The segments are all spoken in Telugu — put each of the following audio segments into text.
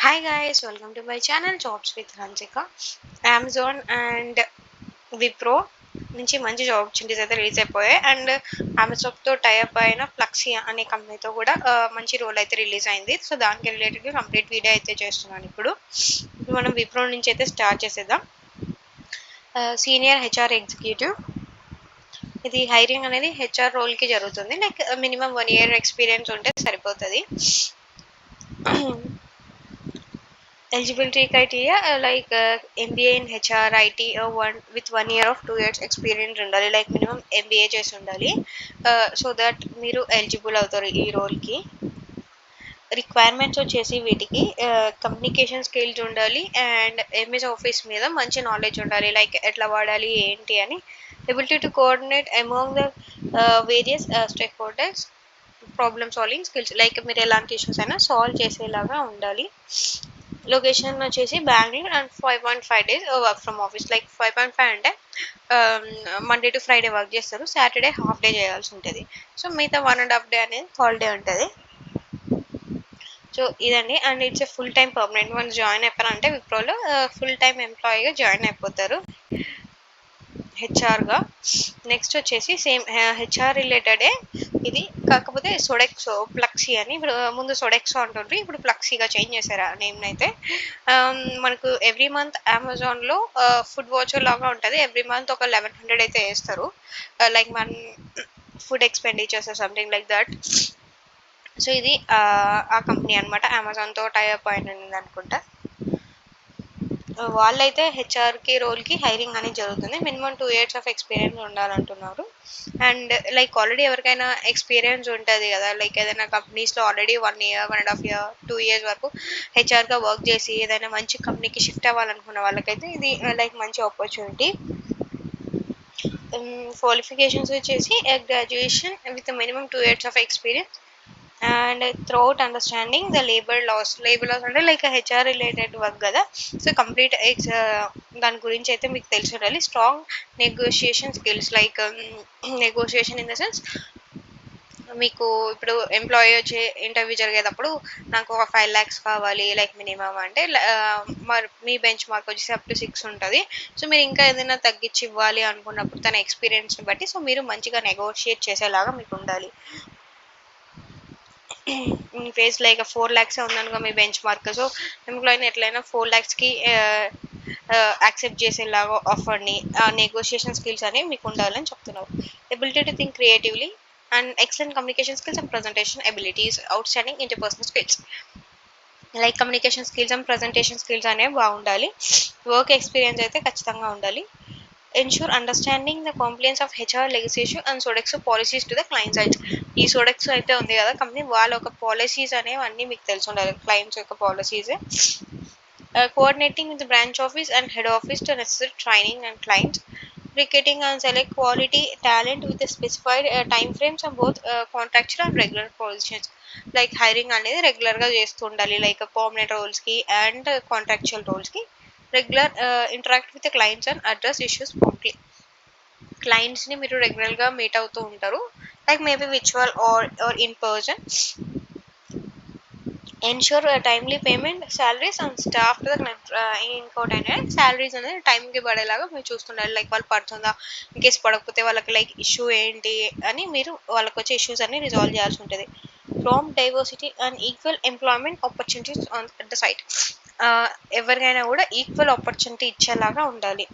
Hi guys, welcome to my channel Jobs with Ranjika. Amazon and Wipro నుంచి మంచి జాబ్ ఆపర్చునిటీస్ అయితే రిలీజ్ అయిపోయాయి. అండ్ అమెజాన్తో టైఅప్ అయిన ఫ్లక్సీ అనే కంపెనీతో కూడా మంచి రోల్ అయితే రిలీజ్ అయింది. సో దానికి రిలేటెడ్గా కంప్లీట్ వీడియో అయితే చేస్తున్నాను. ఇప్పుడు మనం విప్రో నుంచి అయితే స్టార్ట్ చేసేద్దాం. సీనియర్ హెచ్ఆర్ ఎగ్జిక్యూటివ్, ఇది హైరింగ్ అనేది హెచ్ఆర్ రోల్కి జరుగుతుంది. లైక్ మినిమం 1 year ఎక్స్పీరియన్స్ ఉంటే సరిపోతుంది. Eligibility criteria like MBA in HR, IT, or one with 1 year of 2 years experience ఉండాలి. లైక్ మినిమం MBA చేసి ఉండాలి. సో దట్ మీరు ఎలిజిబుల్ అవుతారు ఈ రోల్కి. రిక్వైర్మెంట్స్ వచ్చేసి వీటికి కమ్యూనికేషన్ స్కిల్స్ ఉండాలి అండ్ ఎంఎస్ ఆఫీస్ మీద మంచి నాలెడ్జ్ ఉండాలి. లైక్ ఎట్లా వాడాలి ఏంటి అని. Ability to coordinate among the various stake holders, problem solving skills, like మీరు ఎలాంటి ఇష్యూస్ అయినా సాల్వ్ చేసేలాగా ఉండాలి. లొకేషన్ వచ్చేసి Bengaluru and 5.5 days work from office. Like 5.5 అంటే మండే టు ఫ్రైడే వర్క్ చేస్తారు, సాటర్డే హాఫ్ డే చేయాల్సి ఉంటుంది. సో మిగతా 1.5 day అనేది హాలిడే ఉంటుంది. సో ఇదండి. And it's full time permanent. మనం జాయిన్ అయిపోయారంటే విప్రోలో ఫుల్ టైం ఎంప్లాయీగా జాయిన్ అయిపోతారు హెచ్ఆర్గా. నెక్స్ట్ వచ్చేసి సేమ్ హెచ్ఆర్ రిలేటెడే ఇది, కాకపోతే సొడెక్సో ప్లక్సీ అని. ఇప్పుడు ముందు సొడెక్సో అంటుండ్రు, ఇప్పుడు ప్లక్సీగా చేంజ్ చేశారు ఆ నేమ్ని అయితే. మనకు ఎవ్రీ మంత్ అమెజాన్లో ఫుడ్ వాచర్ లాగా ఉంటుంది. ఎవ్రీ మంత్ ఒక 1100 అయితే వేస్తారు. లైక్ మన food expenditures something like that. So ఇది ఆ కంపెనీ అనమాట. అమెజాన్తో టైఅప్ అయినది అనుకుంటా. వాళ్ళైతే హెచ్ఆర్కి రోల్కి హైరింగ్ అనేది జరుగుతుంది. మినిమం 2 years ఆఫ్ ఎక్స్పీరియన్స్ ఉండాలంటున్నారు. అండ్ లైక్ ఆల్రెడీ ఎవరికైనా ఎక్స్పీరియన్స్ ఉంటుంది కదా, లైక్ ఏదైనా కంపెనీస్లో ఆల్రెడీ 1 year, 1.5 year, 2 years వరకు హెచ్ఆర్గా వర్క్ చేసి ఏదైనా మంచి కంపెనీకి షిఫ్ట్ అవ్వాలనుకున్న వాళ్ళకైతే ఇది లైక్ మంచి ఆపర్చునిటీ. క్వాలిఫికేషన్స్ వచ్చేసి graduation with minimum 2 years of experience and throughout understanding the labour laws అంటే లైక్ హెచ్ఆర్ రిలేటెడ్ వర్క్ కదా. సో కంప్లీట్ దాని గురించి అయితే మీకు తెలిసి ఉండాలి. Strong negotiation skills, like negotiation in the sense మీకు ఇప్పుడు ఎంప్లాయీ వచ్చి ఇంటర్వ్యూ జరిగేటప్పుడు నాకు ఒక 5 lakhs కావాలి లైక్ మినిమం అంటే, మరి మీ బెంచ్ మార్క్ వచ్చేసి అప్ టు 6 ఉంటుంది. సో మీరు ఇంకా ఏదైనా తగ్గించి ఇవ్వాలి అనుకున్నప్పుడు తన ఎక్స్పీరియన్స్ని బట్టి సో మీరు మంచిగా నెగోషియేట్ చేసేలాగా మీకు ఉండాలి. ఇన్ కేస్ లైక్ 4 lakhs ఉందనుకో మీ బెంచ్ మార్క్, సో ఎంప్లాయీని ఎట్లయినా 4 lakhsకి యాక్సెప్ట్ చేసేలాగా ఆఫర్ని, నెగోషియేషన్ స్కిల్స్ అనేవి మీకు ఉండాలని చెప్తున్నారు. Ability to think creatively and excellent communication skills and presentation abilities, out standing interpersonal skills. Like communication skills and presentation skills అనేవి బాగుండాలి. వర్క్ ఎక్స్పీరియన్స్ అయితే ఖచ్చితంగా ఉండాలి. ensure understanding the compliance of HR legislation and Sodexo policies to the client side. ఈ Sodexo అయితే ఉంది కదా కంపెనీ, వాళ్ళ ఒక పాలసీస్ అనేవి అన్నీ మీకు తెలిసి ఉండాలి, క్లయింట్స్ యొక్క policies. Coordinating with branch office and head office to necessary training and clients. Recruiting and select quality talent with a specified time frames on both contractual and regular positions. Like hiring అనేది రెగ్యులర్గా చేస్తూ ఉండాలి, లైక్ పర్మనెంట్ రోల్స్కి అండ్ కాంట్రాక్చువల్ రోల్స్కి. Regular interact with clients and address issues promptly. క్లయింట్స్ని మీరు రెగ్యులర్గా మీట్ అవుతూ ఉంటారు, లైక్ మేబీ విచువల్ or in person. Ensure timely payment salaries and staff to the client. ఇంకోటి అనేది శాలరీస్ అనేది టైంకి పడేలాగా మీరు చూస్తుండాలి. లైక్ వాళ్ళు పడుతుందా, ఇన్ కేస్ పడకపోతే వాళ్ళకి లైక్ ఇష్యూ ఏంటి అని మీరు వాళ్ళకి వచ్చే ఇష్యూస్ అన్ని రిజాల్వ్ చేయాల్సి ఉంటుంది. Prompt diversity and equal employment opportunities on at the site. ఎవరికైనా కూడా ఈక్వల్ ఆపర్చునిటీ ఇచ్చేలాగా ఉండాలి.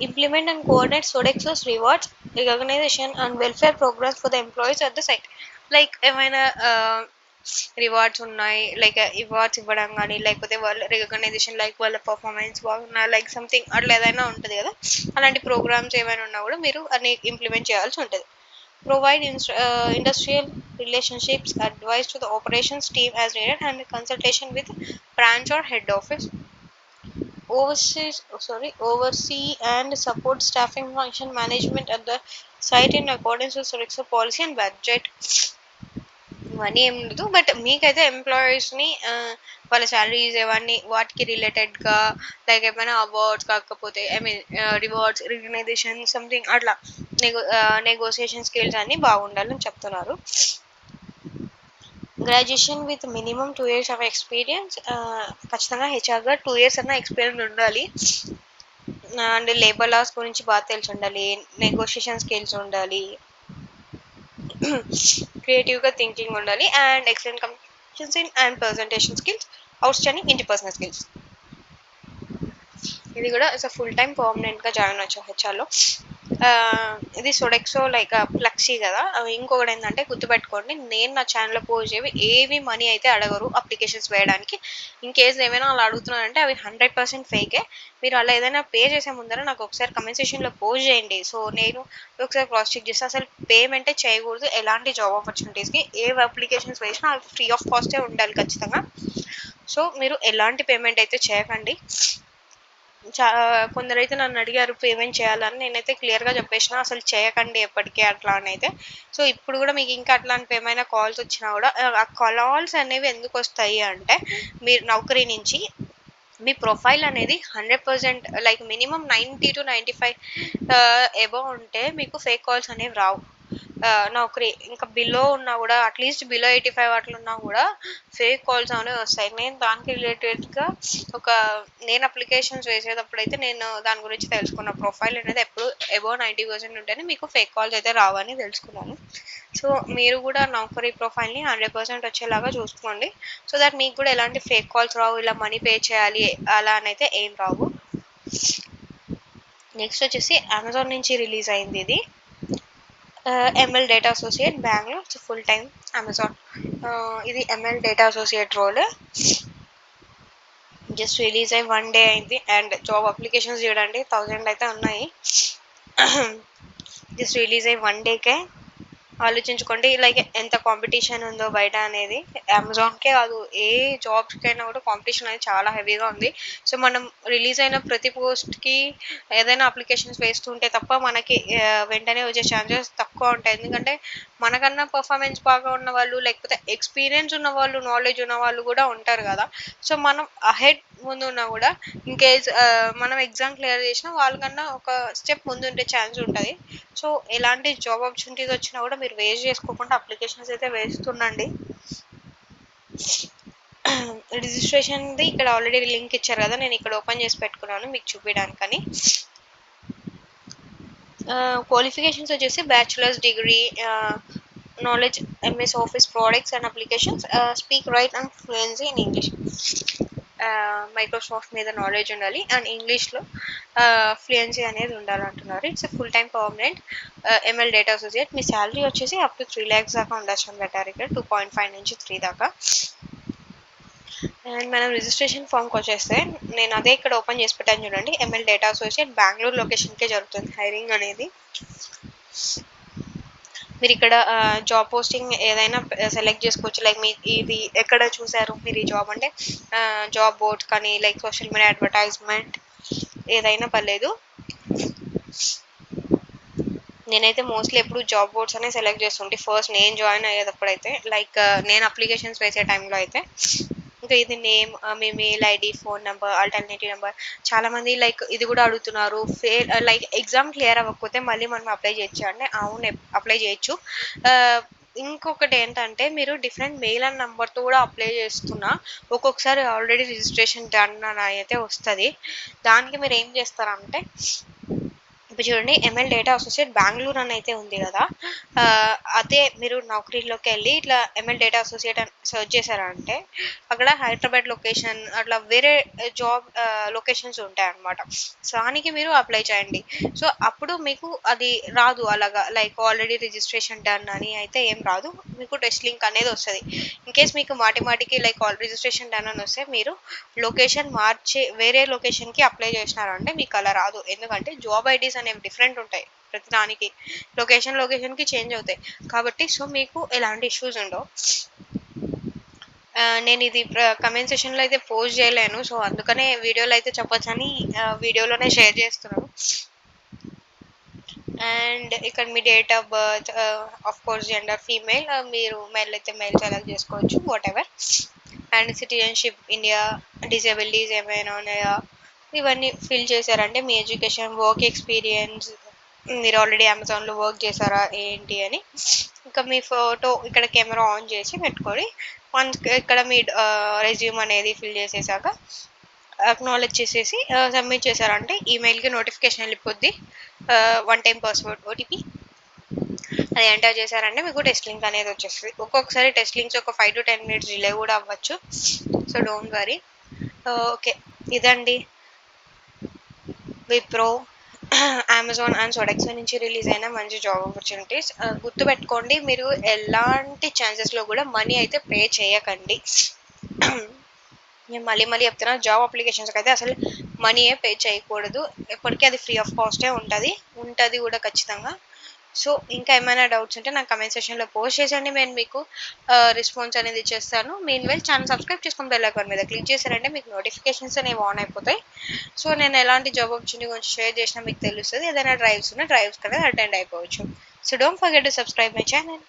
Implement and coordinate Sodexo's rewards, recognition and welfare programs for the employees at the site. Like ఏమైనా రివార్డ్స్ ఉన్నాయి, లైక్ రివార్డ్స్ ఇవ్వడం కానీ, లేకపోతే వాళ్ళ రికగ్నైజేషన్ లైక్ వాళ్ళ పర్ఫార్మెన్స్ బాగున్నా లైక్ సంథింగ్ అట్లా ఏదైనా ఉంటుంది కదా, అలాంటి ప్రోగ్రామ్స్ ఏమైనా ఉన్నా కూడా మీరు అన్ని ఇంప్లిమెంట్ చేయాల్సి ఉంటుంది. Provide industrial relationships, advice to the operations team as needed, and consultation with branch or head office. Oversee and support staffing function management at the site in accordance with Sodexo policy and budget. ఇవన్నీ ఏం లేదు, బట్ మీకైతే ఎంప్లాయీస్ని వాళ్ళ శాలరీస్ ఇవన్నీ వాటికి రిలేటెడ్గా, లైక్ ఏమైనా అవార్డ్స్ కాకపోతే రివార్డ్స్, రికగ్నైజేషన్ సంథింగ్ అట్లా నెగోషియేషన్ స్కిల్స్ అన్నీ బాగుండాలని చెప్తున్నారు. Graduation with minimum 2 years of experience. ఖచ్చితంగా హెచ్ఆర్గా 2 years అన్న ఎక్స్పీరియన్స్ ఉండాలి. అండ్ లేబర్ లాస్ గురించి బాగా తెలిసి ఉండాలి, నెగోషియేషన్ స్కిల్స్ ఉండాలి, క్రియేటివ్గా థింకింగ్ ఉండాలి, and excellent communications in and presentation skills, out standing interpersonal skills. ఇది కూడా ఫుల్ టైం పర్మనెంట్గా జాయిన్ అవ్వచ్చు హెచ్ఆర్లో. ఇది సొడెక్సో లైక్ ఫ్లెక్సీ కదా. ఇంకొకటి ఏంటంటే గుర్తుపెట్టుకోండి, నేను నా ఛానల్లో పోస్ట్ చేవి ఏవి మనీ అయితే అడగరు అప్లికేషన్స్ వేయడానికి. ఇన్ కేసు ఏమైనా అలా అడుగుతున్నారంటే అవి 100% ఫేకే. మీరు అలా ఏదైనా పే చేసే ముందర నాకు ఒకసారి కమెంట్ సెక్షన్లో పోస్ట్ చేయండి. సో నేను ఒకసారి క్రాస్ చెక్ చేస్తే అసలు పేమెంటే చేయకూడదు ఎలాంటి జాబ్ ఆపర్చునిటీస్కి. ఏ అప్లికేషన్స్ వేసినా అవి ఫ్రీ ఆఫ్ కాస్టే ఉండాలి ఖచ్చితంగా. సో మీరు ఎలాంటి పేమెంట్ అయితే చేయకండి. కొందరైతే నన్ను అడిగారు పేమెంట్ చేయాలని, నేనైతే క్లియర్గా చెప్పేసిన అసలు చేయకండి ఎప్పటికీ అట్లా అని అయితే. సో ఇప్పుడు కూడా మీకు ఇంకా అట్లాంటి ఏమైనా కాల్స్ వచ్చినా కూడా ఆ కాల్స్ అనేవి ఎందుకు వస్తాయి అంటే, మీరు నౌకరీ నుంచి మీ ప్రొఫైల్ అనేది 100% లైక్ మినిమం 90 to 95 ఎబవ్ ఉంటే మీకు ఫేక్ కాల్స్ అనేవి రావు. నౌకరీ ఇంకా బిలో ఉన్నా కూడా, అట్లీస్ట్ బిలో 85 అట్లా ఉన్నా కూడా ఫేక్ కాల్స్ అనేవి వస్తాయి. నేను దానికి రిలేటెడ్గా నేను అప్లికేషన్స్ వేసేటప్పుడు అయితే నేను దాని గురించి తెలుసుకున్న. ప్రొఫైల్ అనేది ఎప్పుడు అబౌవ్ 90% ఉంటేనే మీకు ఫేక్ కాల్స్ అయితే రావని తెలుసుకున్నాను. సో మీరు కూడా నౌకరీ ప్రొఫైల్ని 100% వచ్చేలాగా చూసుకోండి. సో దట్ మీకు కూడా ఎలాంటి ఫేక్ కాల్స్ రావు, ఇలా మనీ పే చేయాలి అలా అని అయితే ఏం రావు. నెక్స్ట్ వచ్చేసి అమెజాన్ నుంచి రిలీజ్ అయింది ఇది. ML data associate Bengaluru. It's full time Amazon. ఇది ML data associate role. Just release అయ్యి 1 day అయింది. అండ్ జాబ్ అప్లికేషన్స్ చూడండి 1000 అయితే ఉన్నాయి. జస్ట్ రిలీజ్ అయ్యి 1 dayకే ఆలోచించుకోండి లైక్ ఎంత కాంపిటీషన్ ఉందో బయట అనేది. అమెజాన్కే కాదు, ఏ జాబ్స్కైనా కూడా కాంపిటీషన్ అనేది చాలా హెవీగా ఉంది. సో మనం రిలీజ్ అయిన ప్రతి పోస్ట్కి ఏదైనా అప్లికేషన్స్ వేస్తుంటే తప్ప మనకి వెంటనే వచ్చే ఛాన్సెస్ తక్కువ ఉంటాయి. ఎందుకంటే మనకన్నా పర్ఫార్మెన్స్ బాగా ఉన్న వాళ్ళు, లేకపోతే ఎక్స్పీరియన్స్ ఉన్న వాళ్ళు, నాలెడ్జ్ ఉన్న వాళ్ళు కూడా ఉంటారు కదా. సో మనం అహెడ్ ముందు ఉన్నా కూడా ఇన్ కేస్ మనం ఎగ్జామ్ క్లియర్ చేసినా వాళ్ళకన్నా ఒక స్టెప్ ముందు ఉండే ఛాన్స్ ఉంటుంది. సో ఎలాంటి జాబ్ ఆపర్చునిటీస్ వచ్చినా కూడా మీరు వేస్ట్ చేసుకోకుండా అప్లికేషన్స్ అయితే వేస్తుండండి. రిజిస్ట్రేషన్ది ఇక్కడ ఆల్రెడీ లింక్ ఇచ్చారు కదా, నేను ఇక్కడ ఓపెన్ చేసి పెట్టుకున్నాను మీకు చూపించడానికని. క్వాలిఫికేషన్స్ వచ్చేసి bachelor's degree, knowledge MS office products and applications, speak write and fluency in English. Microsoft మీద నాలెడ్జ్ ఉండాలి అండ్ ఇంగ్లీష్లో ఫ్లూయెన్సీ అనేది ఉండాలంటున్నారు. It's full time permanent ML data associate. మీ శాలరీ వచ్చేసి అప్ టు 3 lakhs దాకా ఉండొచ్చు అని పెట్టారు ఇక్కడ, 2.5 నుంచి 3 దాకా. అండ్ మనం రిజిస్ట్రేషన్ ఫామ్కి వచ్చేస్తే నేను అదే ఇక్కడ ఓపెన్ చేసి పెట్టాను చూడండి. ఎంఎల్ డేటా అసోసియేట్ బెంగళూరు లొకేషన్కే జరుగుతుంది హైరింగ్ అనేది. మీరు ఇక్కడ జాబ్ పోస్టింగ్ ఏదైనా సెలెక్ట్ చేసుకోవచ్చు. లైక్ మీ ఇది ఎక్కడ చూసారు మీరు ఈ జాబ్ అంటే జాబ్ బోర్డ్స్ కానీ లైక్ సోషల్ మీడియా అడ్వర్టైజ్మెంట్ ఏదైనా పర్లేదు. నేనైతే మోస్ట్లీ ఎప్పుడు జాబ్ బోర్డ్స్ అనే సెలెక్ట్ చేస్తుంటే ఫస్ట్ నేను జాయిన్ అయ్యేటప్పుడు అయితే, లైక్ నేను అప్లికేషన్స్ వేసే టైంలో అయితే. ఇంకా ఇది నేమ్, మీ mail ID, phone number, alternative number. చాలామంది లైక్ ఇది కూడా అడుగుతున్నారు, లైక్ ఎగ్జామ్ క్లియర్ అవ్వకపోతే మళ్ళీ మనం అప్లై చేయొచ్చు అంటే అవును అప్లై చేయొచ్చు. ఇంకొకటి ఏంటంటే మీరు డిఫరెంట్ మెయిల్ అండ్ నెంబర్తో కూడా అప్లై చేస్తున్నా ఒక్కొక్కసారి ఆల్రెడీ రిజిస్ట్రేషన్ డన్ అని అయితే వస్తుంది. దానికి మీరు ఏం చేస్తారంటే ఇప్పుడు చూడండి, ఎంఎల్ డేటా అసోసియేట్ బెంగళూరు అని అయితే ఉంది కదా, అదే మీరు నౌకరీలోకి వెళ్ళి ఇట్లా ఎంఎల్ డేటా అసోసియేట్ అని సర్చ్ చేశారంటే అక్కడ హైదరాబాద్ లొకేషన్ అట్లా వేరే జాబ్ లొకేషన్స్ ఉంటాయి అన్నమాట. సో దానికి మీరు అప్లై చేయండి. సో అప్పుడు మీకు అది రాదు అలాగా లైక్ ఆల్రెడీ రిజిస్ట్రేషన్ డన్ అని అయితే ఏం రాదు, మీకు టెస్ట్ లింక్ అనేది వస్తుంది. ఇన్ కేస్ మీకు మాటికి లైక్ రిజిస్ట్రేషన్ డన్ అని వస్తే మీరు లొకేషన్ మార్చి వేరే లొకేషన్కి అప్లై చేసినారంటే మీకు అలా రాదు. ఎందుకంటే జాబ్ ఐడీస్ అనేవి డిఫరెంట్ ఉంటాయి ప్రతి దానికి, లొకేషన్కి చేంజ్ అవుతాయి కాబట్టి. సో మీకు ఎలాంటి ఇష్యూస్ ఉండవు. నేను ఇది కమెంట్ సెషన్లో అయితే పోస్ట్ చేయలేను, సో అందుకనే వీడియోలో అయితే చెప్పొచ్చని వీడియోలోనే షేర్ చేస్తున్నాను. అండ్ ఇక్కడ మీ date of birth, of course gender female, మీరు మెయిల్ అయితే మెయిల్ సెలెక్ట్ చేసుకోవచ్చు whatever. And citizenship India, disabilities ఏమైనా ఉన్నాయా ఇవన్నీ ఫిల్ చేశారంటే మీ ఎడ్యుకేషన్, వర్క్ ఎక్స్పీరియన్స్, మీరు ఆల్రెడీ అమెజాన్లో వర్క్ చేశారా ఏంటి అని. ఇంకా మీ ఫోటో ఇక్కడ కెమెరా ఆన్ చేసి పెట్టుకొని వన్స్ ఇక్కడ మీ రెజ్యూమ్ అనేది ఫిల్ చేసేసాక అక్నాలెడ్జ్ చేసేసి సబ్మిట్ చేశారంటే ఈమెయిల్కి నోటిఫికేషన్ వెళ్ళిపోద్ది. 1 టైం పాస్వర్డ్ ఓటీపీ అది ఎంటర్ చేశారంటే మీకు టెస్ట్ లింక్ అనేది వచ్చేస్తుంది. ఒక్కొక్కసారి టెస్ట్ లింక్స్ ఒక 5 to 10 minutes డిలే కూడా అవ్వచ్చు. So don't worry. ఓకే, ఇదండి విప్రో, అమెజాన్ అండ్ సోడెక్సో నుంచి రిలీజ్ అయిన మంచి జాబ్ ఆపర్చునిటీస్. గుర్తుపెట్టుకోండి, మీరు ఎలాంటి ఛాన్సెస్లో కూడా మనీ అయితే పే చేయకండి. నేను మళ్ళీ మళ్ళీ చెప్తున్నా, జాబ్ అప్లికేషన్స్కి అయితే అసలు మనీయే పే చేయకూడదు. ఎప్పటికీ అది ఫ్రీ ఆఫ్ కాస్టే ఉంటుంది కూడా ఖచ్చితంగా. సో ఇంకా ఏమైనా డౌట్స్ ఉంటే నాకు కమెంట్ సెక్షన్లో పోస్ట్ చేసండి, నేను మీకు రెస్పాన్స్ అనేది ఇచ్చేస్తాను. మీన్వైల్ ఛానల్ సబ్స్క్రైబ్ చేసుకుని బెల్ ఐకాన్ మీద క్లిక్ చేశారంటే మీకు నోటిఫికేషన్స్ అనేవి ఆన్ అయిపోతాయి. సో నేను ఎలాంటి జాబ్ ఆపర్చునిటీ గురించి షేర్ చేసినా మీకు తెలుస్తుంది. ఏదైనా డ్రైవ్స్ కనేది అటెండ్ అయిపోవచ్చు. So don't forget to subscribe my channel.